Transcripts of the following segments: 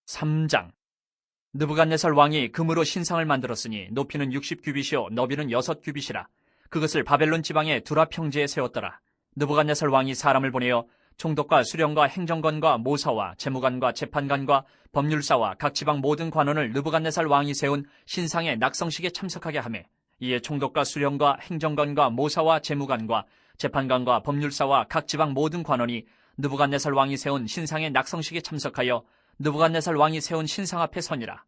3장. 느부갓네살 왕이 금으로 신상을 만들었으니 높이는 60규빗이요 너비는 6규빗이라. 그것을 바벨론 지방의 두라 평지에 세웠더라. 느부갓네살 왕이 사람을 보내어 총독과 수령과 행정관과 모사와 재무관과 재판관과 법률사와 각 지방 모든 관원을 느부갓네살 왕이 세운 신상의 낙성식에 참석하게 하매, 이에 총독과 수령과 행정관과 모사와 재무관과 재판관과 법률사와 각 지방 모든 관원이 느부갓네살 왕이 세운 신상의 낙성식에 참석하여 느부갓네살 왕이 세운 신상 앞에 서니라.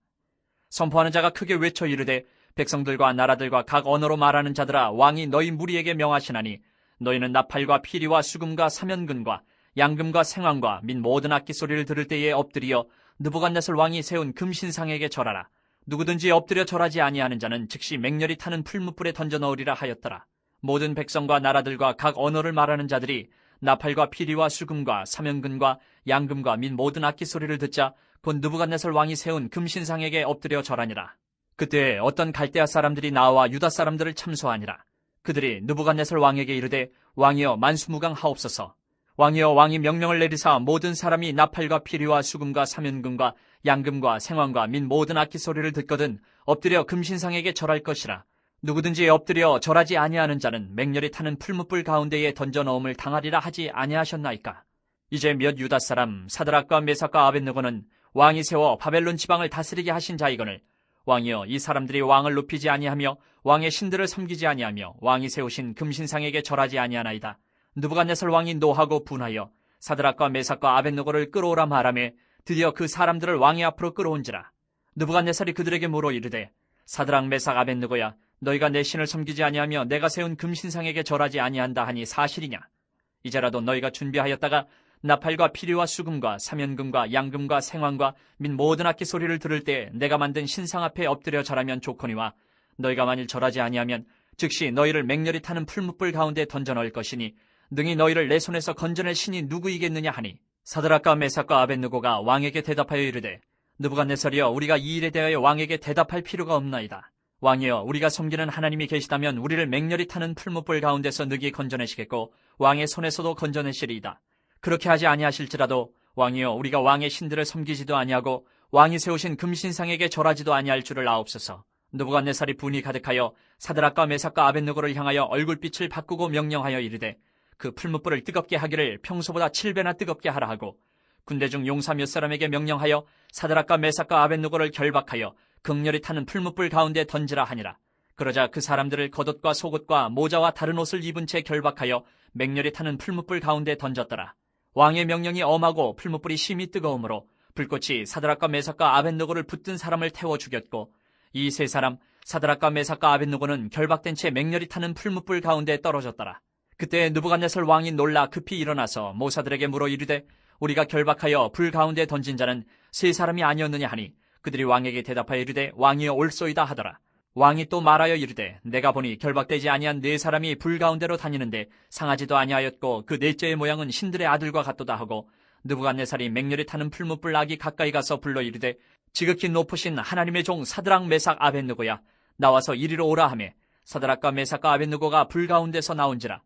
선포하는 자가 크게 외쳐 이르되, 백성들과 나라들과 각 언어로 말하는 자들아, 왕이 너희 무리에게 명하시나니 너희는 나팔과 피리와 수금과 사면근과 양금과 생황과 및 모든 악기 소리를 들을 때에 엎드려 느부갓네살 왕이 세운 금신상에게 절하라. 누구든지 엎드려 절하지 아니하는 자는 즉시 맹렬히 타는 풀무불에 던져 넣으리라 하였더라. 모든 백성과 나라들과 각 언어를 말하는 자들이 나팔과 피리와 수금과 사면근과 양금과 및 모든 악기 소리를 듣자 곧 느부갓네살 왕이 세운 금신상에게 엎드려 절하니라. 그때 어떤 갈대아 사람들이 나와 유다 사람들을 참소하니라. 그들이 느부갓네살 왕에게 이르되, 왕이여 만수무강하옵소서. 왕이여, 왕이 명령을 내리사 모든 사람이 나팔과 피리와 수금과 사면금과 양금과 생황과 및 모든 악기 소리를 듣거든 엎드려 금신상에게 절할 것이라. 누구든지 엎드려 절하지 아니하는 자는 맹렬히 타는 풀무불 가운데에 던져 넣음을 당하리라 하지 아니하셨나이까. 이제 몇 유다 사람 사드락과 메삭과 아벳느고는 왕이 세워 바벨론 지방을 다스리게 하신 자이거늘, 왕이여, 이 사람들이 왕을 높이지 아니하며 왕의 신들을 섬기지 아니하며 왕이 세우신 금신상에게 절하지 아니하나이다. 느부갓네살 왕이 노하고 분하여 사드락과 메삭과 아벳느고를 끌어오라 말하며 드디어 그 사람들을 왕의 앞으로 끌어온지라. 느부갓네살이 그들에게 물어 이르되, 사드락 메삭 아벳느고야, 너희가 내 신을 섬기지 아니하며 내가 세운 금신상에게 절하지 아니한다 하니 사실이냐? 이제라도 너희가 준비하였다가 나팔과 피리와 수금과 사면금과 양금과 생황과 및 모든 악기 소리를 들을 때 내가 만든 신상 앞에 엎드려 절하면 좋거니와, 너희가 만일 절하지 아니하면 즉시 너희를 맹렬히 타는 풀무불 가운데 던져 넣을 것이니 능히 너희를 내 손에서 건져낼 신이 누구이겠느냐 하니, 사드락과 메삭과 아벳느고가 왕에게 대답하여 이르되, 느부갓네살이여, 우리가 이 일에 대하여 왕에게 대답할 필요가 없나이다. 왕이여, 우리가 섬기는 하나님이 계시다면 우리를 맹렬히 타는 풀무불 가운데서 능히 건져내시겠고 왕의 손에서도 건져내시리이다. 그렇게 하지 아니하실지라도 왕이여, 우리가 왕의 신들을 섬기지도 아니하고 왕이 세우신 금신상에게 절하지도 아니할 줄을 아옵소서. 느부갓네살이 분이 가득하여 사드락과 메삭과 아벳느고를 향하여 얼굴빛을 바꾸고 명령하여 이르되, 그 풀무불을 뜨겁게 하기를 평소보다 7배나 뜨겁게 하라 하고, 군대 중 용사 몇 사람에게 명령하여 사드락과 메삭과 아벳느고를 결박하여 극렬히 타는 풀무불 가운데 던지라 하니라. 그러자 그 사람들을 겉옷과 속옷과 모자와 다른 옷을 입은 채 결박하여 맹렬히 타는 풀무불 가운데 던졌더라. 왕의 명령이 엄하고 풀무불이 심히 뜨거우므로 불꽃이 사드락과 메삭과 아벳느고를 붙든 사람을 태워 죽였고, 이 세 사람 사드락과 메삭과 아벳느고는 결박된 채 맹렬히 타는 풀무불 가운데 떨어졌더라. 그때 느부갓네살 왕이 놀라 급히 일어나서 모사들에게 물어 이르되, 우리가 결박하여 불 가운데 던진 자는 세 사람이 아니었느냐 하니, 그들이 왕에게 대답하여 이르되, 왕이여 옳소이다 하더라. 왕이 또 말하여 이르되, 내가 보니 결박되지 아니한 네 사람이 불 가운데로 다니는데 상하지도 아니하였고 그 넷째의 모양은 신들의 아들과 같도다 하고, 느부갓네살이 맹렬히 타는 풀무불 아기 가까이 가서 불러 이르되, 지극히 높으신 하나님의 종 사드락 메삭 아벳느고야, 나와서 이리로 오라 하매, 사드락과 메삭과 아벳느고가 불 가운데서 나온지라.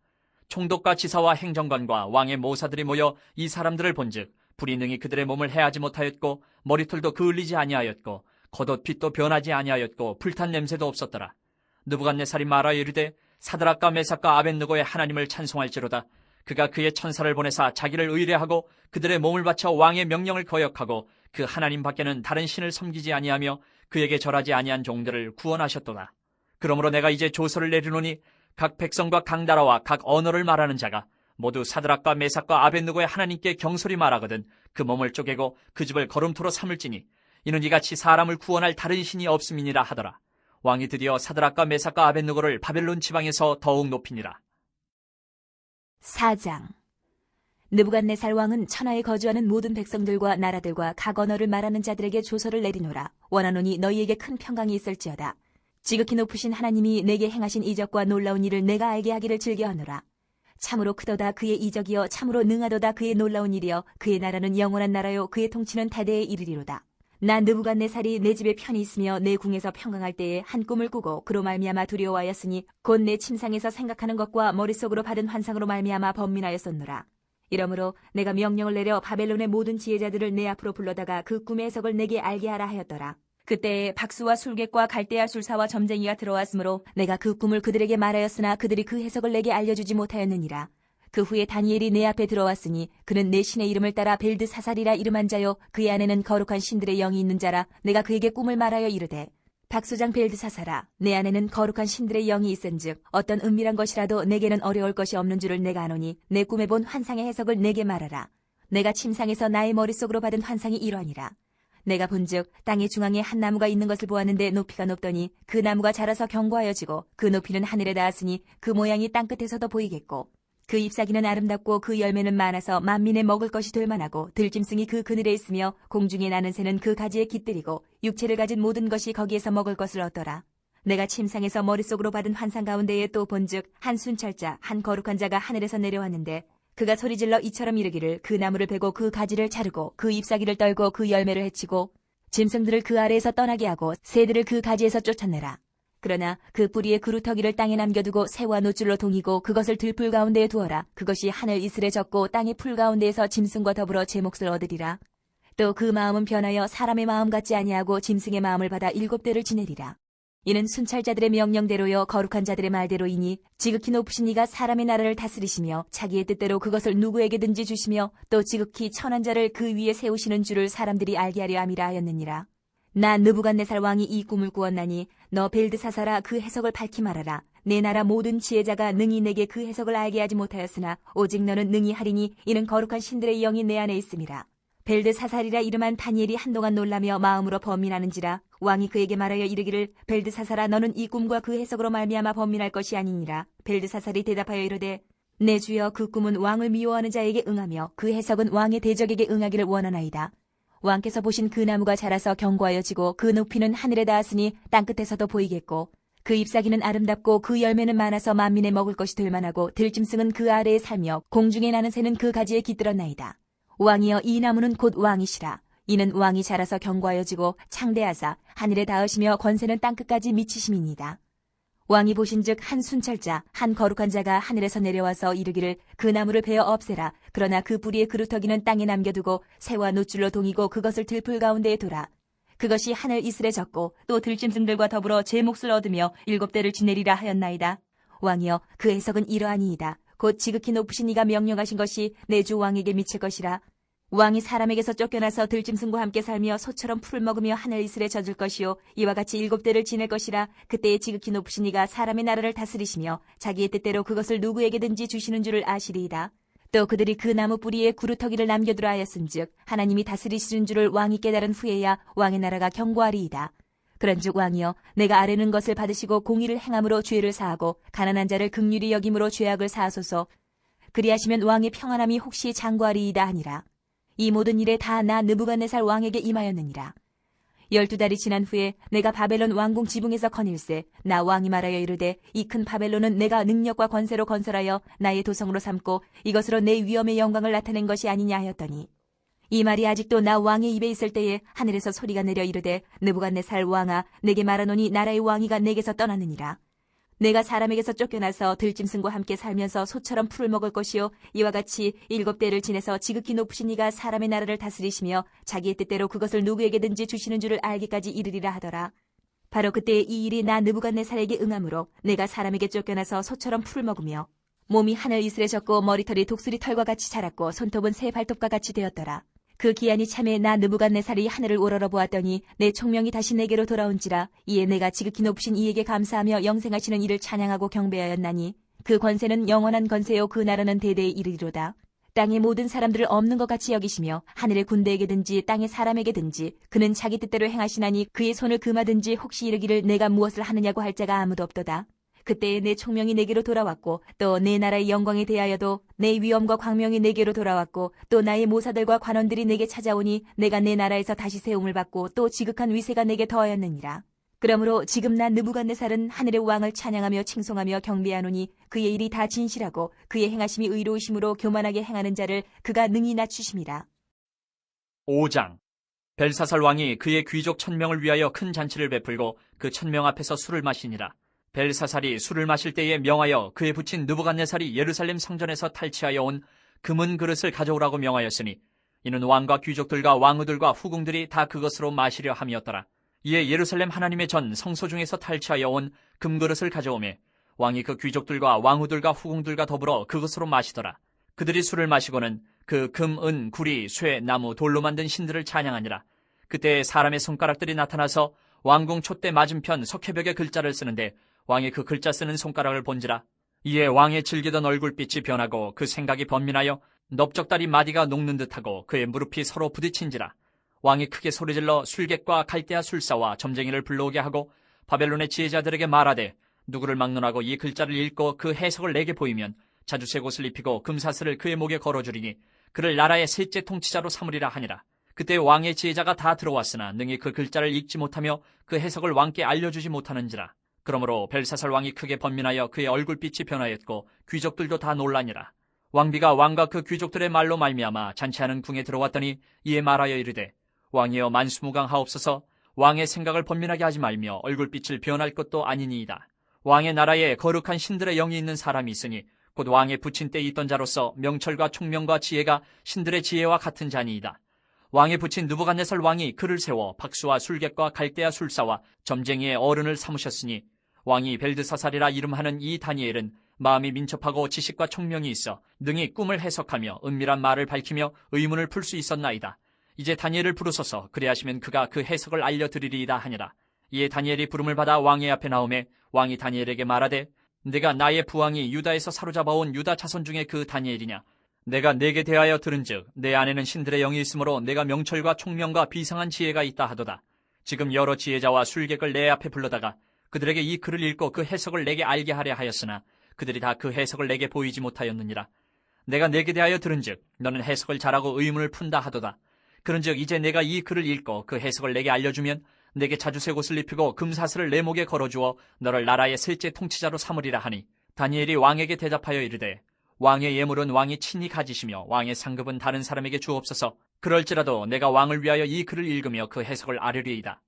총독과 지사와 행정관과 왕의 모사들이 모여 이 사람들을 본즉 불이 능히 그들의 몸을 해하지 못하였고 머리털도 그을리지 아니하였고 겉옷 빛도 변하지 아니하였고 불탄 냄새도 없었더라. 느부갓네살이 말하여 이르되, 사드락과 메삭과 아벳느고의 하나님을 찬송할지로다. 그가 그의 천사를 보내사 자기를 의뢰하고 그들의 몸을 바쳐 왕의 명령을 거역하고 그 하나님 밖에는 다른 신을 섬기지 아니하며 그에게 절하지 아니한 종들을 구원하셨도다. 그러므로 내가 이제 조서를 내리노니 각 백성과 각 나라와 각 언어를 말하는 자가 모두 사드락과 메삭과 아벳느고의 하나님께 경솔히 말하거든 그 몸을 쪼개고 그 집을 거름토로 삼을지니 이는 이같이 사람을 구원할 다른 신이 없음이니라 하더라. 왕이 드디어 사드락과 메삭과 아벳느고를 바벨론 지방에서 더욱 높이니라. 4장. 느부갓네살 왕은 천하에 거주하는 모든 백성들과 나라들과 각 언어를 말하는 자들에게 조서를 내리노라. 원하노니 너희에게 큰 평강이 있을지어다. 지극히 높으신 하나님이 내게 행하신 이적과 놀라운 일을 내가 알게 하기를 즐겨하노라. 참으로 크도다 그의 이적이여, 참으로 능하도다 그의 놀라운 일이여, 그의 나라는 영원한 나라요, 그의 통치는 대대에 이르리로다. 나 느부갓네살이 내 집에 편히 있으며 내 궁에서 평강할 때에 한 꿈을 꾸고 그로 말미암아 두려워하였으니 곧 내 침상에서 생각하는 것과 머릿속으로 받은 환상으로 말미암아 번민하였었노라. 이러므로 내가 명령을 내려 바벨론의 모든 지혜자들을 내 앞으로 불러다가 그 꿈의 해석을 내게 알게 하라 하였더라. 그때에 박수와 술객과 갈대아 술사와 점쟁이가 들어왔으므로 내가 그 꿈을 그들에게 말하였으나 그들이 그 해석을 내게 알려주지 못하였느니라. 그 후에 다니엘이 내 앞에 들어왔으니 그는 내 신의 이름을 따라 벨드사살이라 이름한 자요 그의 안에는 거룩한 신들의 영이 있는 자라. 내가 그에게 꿈을 말하여 이르되 박소장 벨드사살아, 내 안에는 거룩한 신들의 영이 있은즉 어떤 은밀한 것이라도 내게는 어려울 것이 없는 줄을 내가 아노니 내 꿈에 본 환상의 해석을 내게 말하라. 내가 침상에서 나의 머릿속으로 받은 환상이 이러하니라. 내가 본즉 땅의 중앙에 한 나무가 있는 것을 보았는데 높이가 높더니 그 나무가 자라서 견고하여지고 그 높이는 하늘에 닿았으니 그 모양이 땅끝에서도 보이겠고 그 잎사귀는 아름답고 그 열매는 많아서 만민의 먹을 것이 될 만하고 들짐승이 그 그늘에 있으며 공중에 나는 새는 그 가지에 깃들이고 육체를 가진 모든 것이 거기에서 먹을 것을 얻더라. 내가 침상에서 머릿속으로 받은 환상 가운데에 또 본즉 한 순찰자 한 거룩한 자가 하늘에서 내려왔는데 그가 소리질러 이처럼 이르기를 그 나무를 베고 그 가지를 자르고 그 잎사귀를 떨고 그 열매를 해치고 짐승들을 그 아래에서 떠나게 하고 새들을 그 가지에서 쫓아내라. 그러나 그 뿌리의 그루터기를 땅에 남겨두고 새와 노줄로 동이고 그것을 들풀 가운데에 두어라. 그것이 하늘 이슬에 젖고 땅의 풀 가운데에서 짐승과 더불어 제 몫을 얻으리라. 또 그 마음은 변하여 사람의 마음 같지 아니하고 짐승의 마음을 받아 7대를 지내리라. 이는 순찰자들의 명령대로요 거룩한 자들의 말대로이니 지극히 높으신 이가 사람의 나라를 다스리시며 자기의 뜻대로 그것을 누구에게든지 주시며 또 지극히 천한 자를 그 위에 세우시는 줄을 사람들이 알게 하려 함이라 하였느니라. 나 느부갓네살 왕이 이 꿈을 꾸었나니 너 벨드사살아 그 해석을 밝히 말하라. 내 나라 모든 지혜자가 능히 내게 그 해석을 알게 하지 못하였으나 오직 너는 능히 하리니 이는 거룩한 신들의 영이 내 안에 있음이라. 벨드사살이라 이름한 다니엘이 한동안 놀라며 마음으로 번민하는지라. 왕이 그에게 말하여 이르기를 벨드사살아 너는 이 꿈과 그 해석으로 말미암아 번민할 것이 아니니라. 벨드사살이 대답하여 이르되 내 주여 그 꿈은 왕을 미워하는 자에게 응하며 그 해석은 왕의 대적에게 응하기를 원하나이다. 왕께서 보신 그 나무가 자라서 견고하여지고 그 높이는 하늘에 닿았으니 땅끝에서도 보이겠고 그 잎사귀는 아름답고 그 열매는 많아서 만민의 먹을 것이 될 만하고 들짐승은 그 아래에 살며 공중에 나는 새는 그 가지에 깃들었나이다. 왕이여 이 나무는 곧 왕이시라. 이는 왕이 자라서 견고하여지고 창대하사 하늘에 닿으시며 권세는 땅끝까지 미치심이니이다. 왕이 보신즉 한 순찰자 한 거룩한 자가 하늘에서 내려와서 이르기를 그 나무를 베어 없애라. 그러나 그 뿌리의 그루터기는 땅에 남겨두고 새와 노줄로 동이고 그것을 들풀 가운데에 둬라. 그것이 하늘 이슬에 젖고 또 들짐승들과 더불어 제 몫을 얻으며 7대를 지내리라 하였나이다. 왕이여 그 해석은 이러하니이다. 곧 지극히 높으신 이가 명령하신 것이 내 주 왕에게 미칠 것이라. 왕이 사람에게서 쫓겨나서 들짐승과 함께 살며 소처럼 풀을 먹으며 하늘 이슬에 젖을 것이요 이와 같이 7대를 지낼 것이라. 그때에 지극히 높으신 이가 사람의 나라를 다스리시며 자기의 뜻대로 그것을 누구에게든지 주시는 줄을 아시리이다. 또 그들이 그 나무 뿌리에 구루터기를 남겨두라 하였은즉 하나님이 다스리시는 줄을 왕이 깨달은 후에야 왕의 나라가 견고하리이다. 그런즉 왕이여 내가 아뢰는 것을 받으시고 공의를 행함으로 죄를 사하고 가난한 자를 긍휼히 여김으로 죄악을 사하소서. 그리하시면 왕의 평안함이 혹시 장구하리이다 하니라. 이 모든 일에 다 나 느부갓네살 왕에게 임하였느니라. 12달이 지난 후에 내가 바벨론 왕궁 지붕에서 거닐세 나 왕이 말하여 이르되 이 큰 바벨론은 내가 능력과 권세로 건설하여 나의 도성으로 삼고 이것으로 내 위엄의 영광을 나타낸 것이 아니냐 하였더니 이 말이 아직도 나 왕의 입에 있을 때에 하늘에서 소리가 내려 이르되 느부갓네살 왕아 내게 말하노니 나라의 왕위가 내게서 떠나느니라. 내가 사람에게서 쫓겨나서 들짐승과 함께 살면서 소처럼 풀을 먹을 것이요 이와 같이 7대를 지내서 지극히 높으신 이가 사람의 나라를 다스리시며 자기의 뜻대로 그것을 누구에게든지 주시는 줄을 알기까지 이르리라 하더라. 바로 그때 이 일이 나 느부갓네살에게 응함으로 내가 사람에게 쫓겨나서 소처럼 풀을 먹으며 몸이 하늘 이슬에 젖고 머리털이 독수리 털과 같이 자랐고 손톱은 새 발톱과 같이 되었더라. 그 기한이 참에 나 느부갓네살이 하늘을 우러러 보았더니 내 총명이 다시 내게로 돌아온지라. 이에 내가 지극히 높으신 이에게 감사하며 영생하시는 이를 찬양하고 경배하였나니 그 권세는 영원한 권세요 그 나라는 대대에 이르리로다. 땅의 모든 사람들을 없는 것 같이 여기시며 하늘의 군대에게든지 땅의 사람에게든지 그는 자기 뜻대로 행하시나니 그의 손을 금하든지 혹시 이르기를 내가 무엇을 하느냐고 할 자가 아무도 없도다. 그때에 내 총명이 내게로 돌아왔고 또 내 나라의 영광에 대하여도 내 위엄과 광명이 내게로 돌아왔고 또 나의 모사들과 관원들이 내게 찾아오니 내가 내 나라에서 다시 세움을 받고 또 지극한 위세가 내게 더하였느니라. 그러므로 지금 나 느부갓네살은 하늘의 왕을 찬양하며 칭송하며 경배하노니 그의 일이 다 진실하고 그의 행하심이 의로우심으로 교만하게 행하는 자를 그가 능히 낮추심이라. 5장. 벨사살 왕이 그의 귀족 1000명을 위하여 큰 잔치를 베풀고 그 1000명 앞에서 술을 마시니라. 벨사살이 술을 마실 때에 명하여 그에 붙인 느부갓네살이 예루살렘 성전에서 탈취하여 온 금은 그릇을 가져오라고 명하였으니 이는 왕과 귀족들과 왕후들과 후궁들이 다 그것으로 마시려 함이었더라. 이에 예루살렘 하나님의 전 성소 중에서 탈취하여 온 금그릇을 가져오매 왕이 그 귀족들과 왕후들과 후궁들과 더불어 그것으로 마시더라. 그들이 술을 마시고는 그 금, 은, 구리, 쇠, 나무, 돌로 만든 신들을 찬양하니라. 그때 사람의 손가락들이 나타나서 왕궁 촛대 맞은편 석회벽에 글자를 쓰는데 왕이 그 글자 쓰는 손가락을 본지라. 이에 왕의 즐기던 얼굴빛이 변하고 그 생각이 번민하여 넓적다리 마디가 녹는 듯하고 그의 무릎이 서로 부딪힌지라. 왕이 크게 소리질러 술객과 갈대아 술사와 점쟁이를 불러오게 하고 바벨론의 지혜자들에게 말하되 누구를 막론하고 이 글자를 읽고 그 해석을 내게 보이면 자주색 옷을 입히고 금사슬을 그의 목에 걸어주리니 그를 나라의 셋째 통치자로 삼으리라 하니라. 그때 왕의 지혜자가 다 들어왔으나 능히 그 글자를 읽지 못하며 그 해석을 왕께 알려주지 못하는지라. 그러므로 벨사살 왕이 크게 번민하여 그의 얼굴빛이 변하였고 귀족들도 다 놀라니라. 왕비가 왕과 그 귀족들의 말로 말미암아 잔치하는 궁에 들어왔더니 이에 말하여 이르되 왕이여 만수무강하옵소서. 왕의 생각을 번민하게 하지 말며 얼굴빛을 변할 것도 아니니이다. 왕의 나라에 거룩한 신들의 영이 있는 사람이 있으니 곧 왕의 부친 때에 있던 자로서 명철과 총명과 지혜가 신들의 지혜와 같은 자니이다. 왕의 부친 느부갓네살 왕이 그를 세워 박수와 술객과 갈대아 술사와 점쟁이의 어른을 삼으셨으니 왕이 벨드사살이라 이름하는 이 다니엘은 마음이 민첩하고 지식과 총명이 있어 능히 꿈을 해석하며 은밀한 말을 밝히며 의문을 풀 수 있었나이다. 이제 다니엘을 부르소서. 그리하시면 그가 그 해석을 알려드리리이다 하니라. 이에 다니엘이 부름을 받아 왕의 앞에 나오매 왕이 다니엘에게 말하되 내가 나의 부왕이 유다에서 사로잡아온 유다 자손 중에 그 다니엘이냐. 내가 내게 대하여 들은즉 내 안에는 신들의 영이 있으므로 내가 명철과 총명과 비상한 지혜가 있다 하도다. 지금 여러 지혜자와 술객을 내 앞에 불러다가 그들에게 이 글을 읽고 그 해석을 내게 알게 하려 하였으나 그들이 다 그 해석을 내게 보이지 못하였느니라. 내가 내게 대하여 들은즉 너는 해석을 잘하고 의문을 푼다 하도다. 그런즉 이제 내가 이 글을 읽고 그 해석을 내게 알려주면 내게 자주색 옷을 입히고 금사슬을 내 목에 걸어주어 너를 나라의 셋째 통치자로 삼으리라 하니 다니엘이 왕에게 대답하여 이르되 왕의 예물은 왕이 친히 가지시며 왕의 상급은 다른 사람에게 주옵소서. 그럴지라도 내가 왕을 위하여 이 글을 읽으며 그 해석을 아뢰리이다.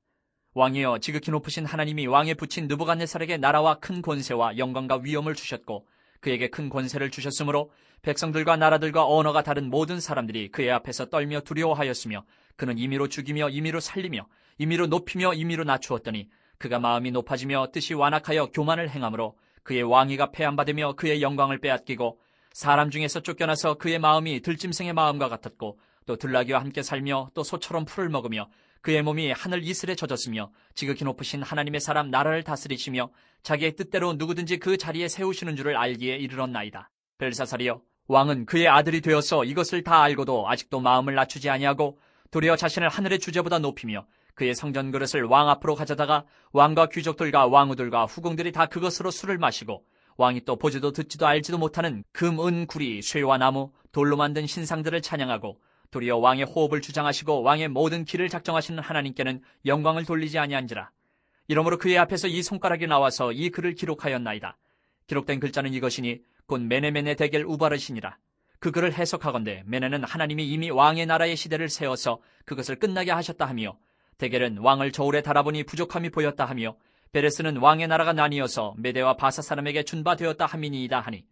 왕이여 지극히 높으신 하나님이 왕의 부친 느부갓네살에게 나라와 큰 권세와 영광과 위엄을 주셨고 그에게 큰 권세를 주셨으므로 백성들과 나라들과 언어가 다른 모든 사람들이 그의 앞에서 떨며 두려워하였으며 그는 임의로 죽이며 임의로 살리며 임의로 높이며 임의로 낮추었더니 그가 마음이 높아지며 뜻이 완악하여 교만을 행함으로 그의 왕위가 폐함받으며 그의 영광을 빼앗기고 사람 중에서 쫓겨나서 그의 마음이 들짐승의 마음과 같았고 또 들나귀와 함께 살며 또 소처럼 풀을 먹으며 그의 몸이 하늘 이슬에 젖었으며 지극히 높으신 하나님의 사람 나라를 다스리시며 자기의 뜻대로 누구든지 그 자리에 세우시는 줄을 알기에 이르렀나이다. 벨사살이여 왕은 그의 아들이 되어서 이것을 다 알고도 아직도 마음을 낮추지 아니하고 도리어 자신을 하늘의 주제보다 높이며 그의 성전 그릇을 왕 앞으로 가져다가 왕과 귀족들과 왕후들과 후궁들이 다 그것으로 술을 마시고 왕이 또 보지도 듣지도 알지도 못하는 금, 은, 구리, 쇠와 나무, 돌로 만든 신상들을 찬양하고 도리어 왕의 호흡을 주장하시고 왕의 모든 길을 작정하시는 하나님께는 영광을 돌리지 아니한지라. 이러므로 그의 앞에서 이 손가락이 나와서 이 글을 기록하였나이다. 기록된 글자는 이것이니 곧 메네메네 데겔 우바르시니라. 그 글을 해석하건대 메네는 하나님이 이미 왕의 나라의 시대를 세워서 그것을 끝나게 하셨다 하며 데겔은 왕을 저울에 달아보니 부족함이 보였다 하며 베레스는 왕의 나라가 나뉘어서 메대와 바사 사람에게 준바되었다 함이니이다 하니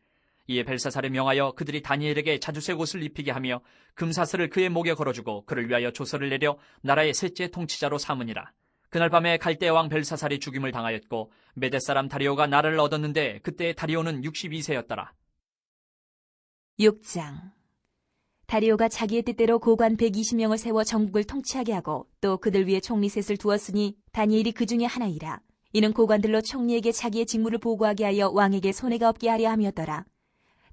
이에 벨사살에 명하여 그들이 다니엘에게 자주색 옷을 입히게 하며 금사슬을 그의 목에 걸어주고 그를 위하여 조서를 내려 나라의 셋째 통치자로 삼으니라. 그날 밤에 갈대 왕 벨사살이 죽임을 당하였고 메대 사람 다리오가 나라를 얻었는데 그때 다리오는 62세였더라. 6장. 다리오가 자기의 뜻대로 고관 120명을 세워 전국을 통치하게 하고 또 그들 위에 총리 셋을 두었으니 다니엘이 그 중에 하나이라. 이는 고관들로 총리에게 자기의 직무를 보고하게 하여 왕에게 손해가 없게 하려 함이었더라.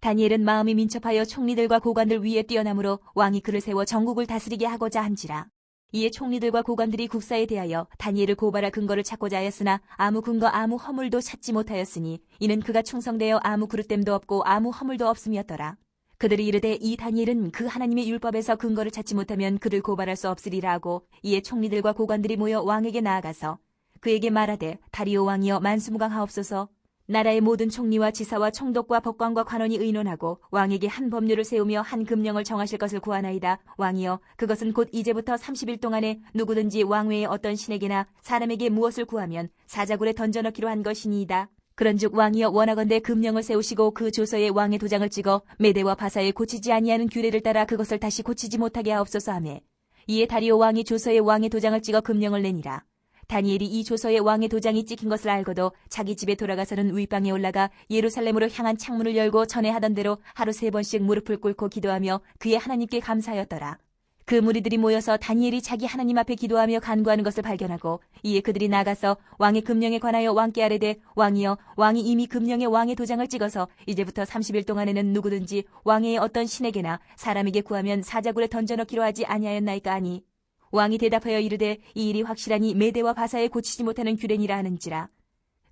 다니엘은 마음이 민첩하여 총리들과 고관들 위에 뛰어나므로 왕이 그를 세워 전국을 다스리게 하고자 한지라. 이에 총리들과 고관들이 국사에 대하여 다니엘을 고발할 근거를 찾고자 하였으나 아무 근거 아무 허물도 찾지 못하였으니 이는 그가 충성되어 아무 그릇됨도 없고 아무 허물도 없음이었더라. 그들이 이르되 이 다니엘은 그 하나님의 율법에서 근거를 찾지 못하면 그를 고발할 수 없으리라 하고 이에 총리들과 고관들이 모여 왕에게 나아가서 그에게 말하되 다리오 왕이여 만수무강하옵소서. 나라의 모든 총리와 지사와 총독과 법관과 관원이 의논하고 왕에게 한 법률을 세우며 한 금령을 정하실 것을 구하나이다. 왕이여 그것은 곧 이제부터 30일 동안에 누구든지 왕 외에 어떤 신에게나 사람에게 무엇을 구하면 사자굴에 던져넣기로 한 것이니이다. 그런즉 왕이여 원하건대 금령을 세우시고 그 조서에 왕의 도장을 찍어 메대와 바사에 고치지 아니하는 규례를 따라 그것을 다시 고치지 못하게 하옵소서 하매 이에 다리오 왕이 조서에 왕의 도장을 찍어 금령을 내니라. 다니엘이 이 조서에 왕의 도장이 찍힌 것을 알고도 자기 집에 돌아가서는 윗방에 올라가 예루살렘으로 향한 창문을 열고 전에 하던 대로 하루 3번씩 무릎을 꿇고 기도하며 그의 하나님께 감사하였더라. 그 무리들이 모여서 다니엘이 자기 하나님 앞에 기도하며 간구하는 것을 발견하고 이에 그들이 나가서 왕의 금령에 관하여 왕께 아뢰되 왕이여 왕이 이미 금령에 왕의 도장을 찍어서 이제부터 30일 동안에는 누구든지 왕의 어떤 신에게나 사람에게 구하면 사자굴에 던져넣기로 하지 아니하였나이까 하니 왕이 대답하여 이르되 이 일이 확실하니 메대와 바사에 고치지 못하는 규례니라 하는지라.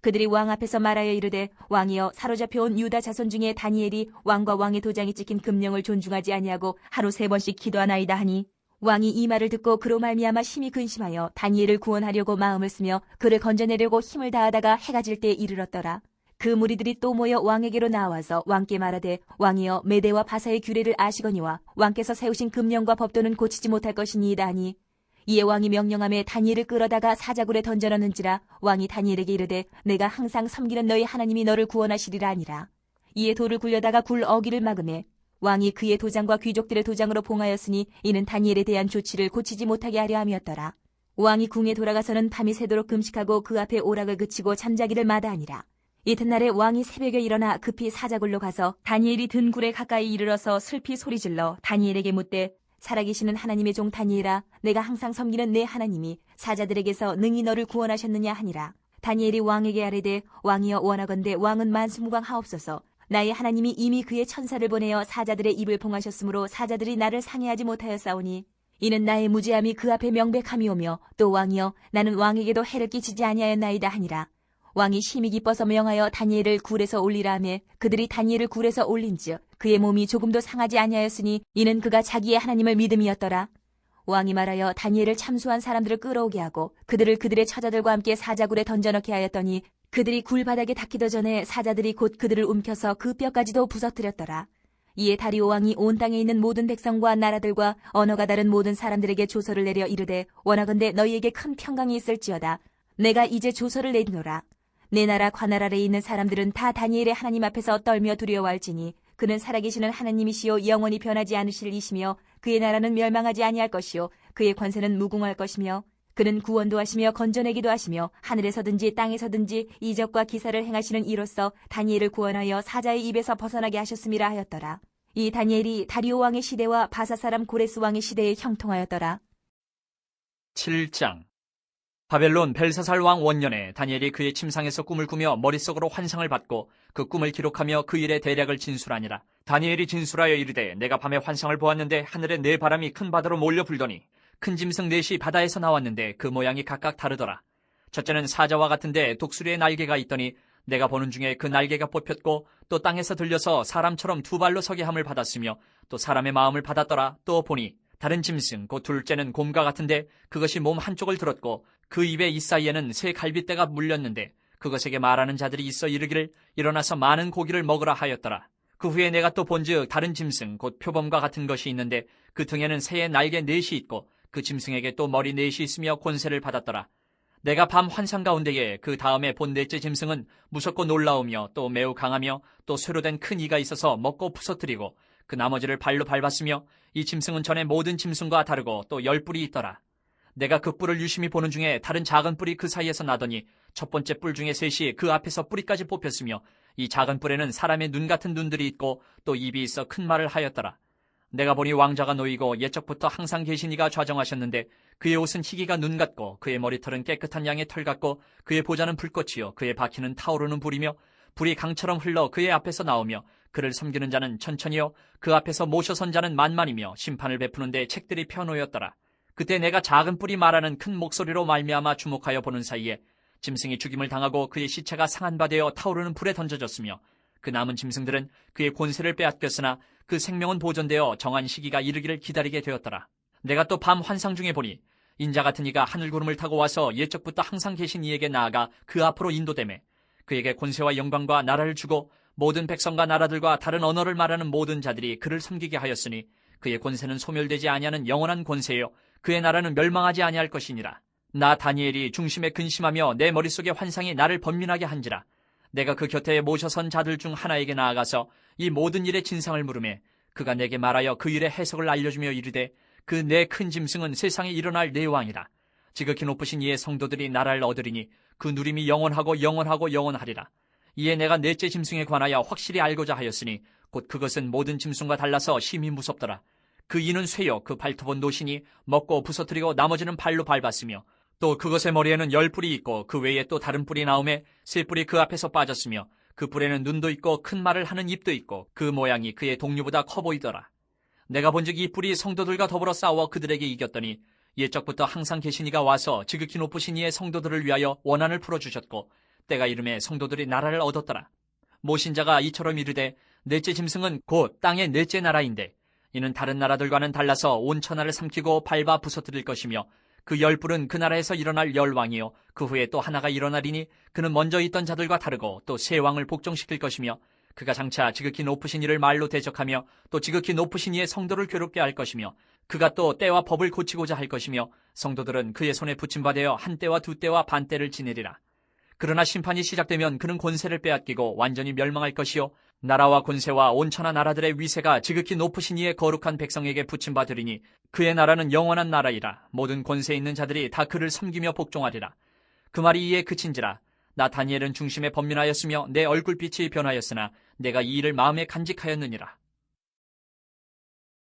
그들이 왕 앞에서 말하여 이르되 왕이여 사로잡혀온 유다 자손 중에 다니엘이 왕과 왕의 도장이 찍힌 금령을 존중하지 아니하고 하루 3번씩 기도하나이다 하니 왕이 이 말을 듣고 그로 말미암아 심히 근심하여 다니엘을 구원하려고 마음을 쓰며 그를 건져내려고 힘을 다하다가 해가 질 때에 이르렀더라. 그 무리들이 또 모여 왕에게로 나와서 왕께 말하되 왕이여 메대와 바사의 규례를 아시거니와 왕께서 세우신 금령과 법도는 고치지 못할 것이니이다 하니 이에 왕이 명령하며 다니엘을 끌어다가 사자굴에 던져넣는지라. 왕이 다니엘에게 이르되 내가 항상 섬기는 너희 하나님이 너를 구원하시리라 하니라. 이에 돌을 굴려다가 굴 어기를 막으매 왕이 그의 도장과 귀족들의 도장으로 봉하였으니 이는 다니엘에 대한 조치를 고치지 못하게 하려 함이었더라. 왕이 궁에 돌아가서는 밤이 새도록 금식하고 그 앞에 오락을 그치고 잠자기를 마다하니라. 이튿날에 왕이 새벽에 일어나 급히 사자굴로 가서 다니엘이 든 굴에 가까이 이르러서 슬피 소리질러 다니엘에게 묻되 살아계시는 하나님의 종 다니엘아 내가 항상 섬기는 내 하나님이 사자들에게서 능히 너를 구원하셨느냐 하니라. 다니엘이 왕에게 아뢰되 왕이여 원하건대 왕은 만수무강하옵소서. 나의 하나님이 이미 그의 천사를 보내어 사자들의 입을 봉하셨으므로 사자들이 나를 상해하지 못하였사오니 이는 나의 무죄함이 그 앞에 명백함이오며 또 왕이여 나는 왕에게도 해를 끼치지 아니하였나이다 하니라. 왕이 심히 기뻐서 명하여 다니엘을 굴에서 올리라 하며 그들이 다니엘을 굴에서 올린즉 그의 몸이 조금도 상하지 아니하였으니 이는 그가 자기의 하나님을 믿음이었더라. 왕이 말하여 다니엘을 참수한 사람들을 끌어오게 하고 그들을 그들의 처자들과 함께 사자굴에 던져넣게 하였더니 그들이 굴 바닥에 닿기도 전에 사자들이 곧 그들을 움켜서 그 뼈까지도 부서뜨렸더라. 이에 다리오 왕이 온 땅에 있는 모든 백성과 나라들과 언어가 다른 모든 사람들에게 조서를 내려 이르되 원하건대 너희에게 큰 평강이 있을지어다. 내가 이제 조서를 내리노라. 내 나라 관할 아래에 있는 사람들은 다 다니엘의 하나님 앞에서 떨며 두려워할지니 그는 살아계시는 하나님이시요 영원히 변하지 않으실 이시며 그의 나라는 멸망하지 아니할 것이요 그의 권세는 무궁할 것이며 그는 구원도 하시며 건져내기도 하시며 하늘에서든지 땅에서든지 이적과 기사를 행하시는 이로써 다니엘을 구원하여 사자의 입에서 벗어나게 하셨음이라 하였더라. 이 다니엘이 다리오 왕의 시대와 바사 사람 고레스 왕의 시대에 형통하였더라. 7장. 바벨론 벨사살 왕 원년에 다니엘이 그의 침상에서 꿈을 꾸며 머릿속으로 환상을 받고 그 꿈을 기록하며 그 일의 대략을 진술하니라. 다니엘이 진술하여 이르되 내가 밤에 환상을 보았는데 하늘에 네 바람이 큰 바다로 몰려 불더니 큰 짐승 넷이 바다에서 나왔는데 그 모양이 각각 다르더라. 첫째는 사자와 같은데 독수리의 날개가 있더니 내가 보는 중에 그 날개가 뽑혔고 또 땅에서 들려서 사람처럼 두 발로 서게 함을 받았으며 또 사람의 마음을 받았더라. 또 보니 다른 짐승 곧 둘째는 곰과 같은데 그것이 몸 한쪽을 들었고 그 입의 이 사이에는 새 갈빗대가 물렸는데 그것에게 말하는 자들이 있어 이르기를 일어나서 많은 고기를 먹으라 하였더라. 그 후에 내가 또 본즉 다른 짐승 곧 표범과 같은 것이 있는데 그 등에는 새의 날개 넷이 있고 그 짐승에게 또 머리 넷이 있으며 권세를 받았더라. 내가 밤 환상 가운데에 그 다음에 본 넷째 짐승은 무섭고 놀라우며 또 매우 강하며 또 쇠로 된 큰 이가 있어서 먹고 부서뜨리고 그 나머지를 발로 밟았으며 이 짐승은 전에 모든 짐승과 다르고 또 10뿔이 있더라. 내가 그 뿔을 유심히 보는 중에 다른 작은 뿔이 그 사이에서 나더니 첫 번째 뿔 중에 셋이 그 앞에서 뿌리까지 뽑혔으며 이 작은 뿔에는 사람의 눈 같은 눈들이 있고 또 입이 있어 큰 말을 하였더라. 내가 보니 왕자가 놓이고 옛적부터 항상 계신 이가 좌정하셨는데 그의 옷은 희기가 눈 같고 그의 머리털은 깨끗한 양의 털 같고 그의 보좌는 불꽃이요 그의 바퀴는 타오르는 불이며 불이 강처럼 흘러 그의 앞에서 나오며 그를 섬기는 자는 천천히요 그 앞에서 모셔 선 자는 만만이며 심판을 베푸는데 책들이 펴놓였더라. 그때 내가 작은 뿔이 말하는 큰 목소리로 말미암아 주목하여 보는 사이에 짐승이 죽임을 당하고 그의 시체가 상한 바 되어 타오르는 불에 던져졌으며 그 남은 짐승들은 그의 권세를 빼앗겼으나 그 생명은 보존되어 정한 시기가 이르기를 기다리게 되었더라. 내가 또 밤 환상 중에 보니 인자 같은 이가 하늘구름을 타고 와서 옛적부터 항상 계신 이에게 나아가 그 앞으로 인도되매 그에게 권세와 영광과 나라를 주고 모든 백성과 나라들과 다른 언어를 말하는 모든 자들이 그를 섬기게 하였으니 그의 권세는 소멸되지 아니하는 영원한 권세요 그의 나라는 멸망하지 아니할 것이니라. 나 다니엘이 중심에 근심하며 내 머릿속의 환상이 나를 번민하게 한지라. 내가 그 곁에 모셔선 자들 중 하나에게 나아가서 이 모든 일의 진상을 물으매 그가 내게 말하여 그 일의 해석을 알려주며 이르되 그 내 큰 짐승은 세상에 일어날 내 왕이라. 지극히 높으신 이의 성도들이 나라를 얻으리니 그 누림이 영원하고 영원하고 영원하리라. 이에 내가 넷째 짐승에 관하여 확실히 알고자 하였으니 곧 그것은 모든 짐승과 달라서 심히 무섭더라. 그 이는 쇠요 그 발톱은 노시니 먹고 부서뜨리고 나머지는 발로 밟았으며 또 그것의 머리에는 10뿔이 있고 그 외에 또 다른 뿔이 나오매 세 뿔이 그 앞에서 빠졌으며 그 뿔에는 눈도 있고 큰 말을 하는 입도 있고 그 모양이 그의 동류보다 커 보이더라. 내가 본즉 이 뿔이 성도들과 더불어 싸워 그들에게 이겼더니 옛적부터 항상 계신 이가 와서 지극히 높으신 이의 성도들을 위하여 원한을 풀어주셨고 때가 이름에 성도들이 나라를 얻었더라. 모신자가 이처럼 이르되 넷째 짐승은 곧 땅의 넷째 나라인데 이는 다른 나라들과는 달라서 온 천하를 삼키고 밟아 부서뜨릴 것이며 그 10뿔은 그 나라에서 일어날 10왕이요 그 후에 또 하나가 일어나리니 그는 먼저 있던 자들과 다르고 또 새 왕을 복종시킬 것이며 그가 장차 지극히 높으신 이를 말로 대적하며 또 지극히 높으신 이의 성도를 괴롭게 할 것이며 그가 또 때와 법을 고치고자 할 것이며 성도들은 그의 손에 붙임받아 한 때와 두 때와 반 때를 지내리라. 그러나 심판이 시작되면 그는 권세를 빼앗기고 완전히 멸망할 것이요 나라와 권세와 온 천하 나라들의 위세가 지극히 높으신 이의 거룩한 백성에게 붙임받으리니 그의 나라는 영원한 나라이라. 모든 권세 있는 자들이 다 그를 섬기며 복종하리라. 그 말이 이에 그친지라. 나 다니엘은 중심에 번민하였으며 내 얼굴빛이 변하였으나 내가 이 일을 마음에 간직하였느니라.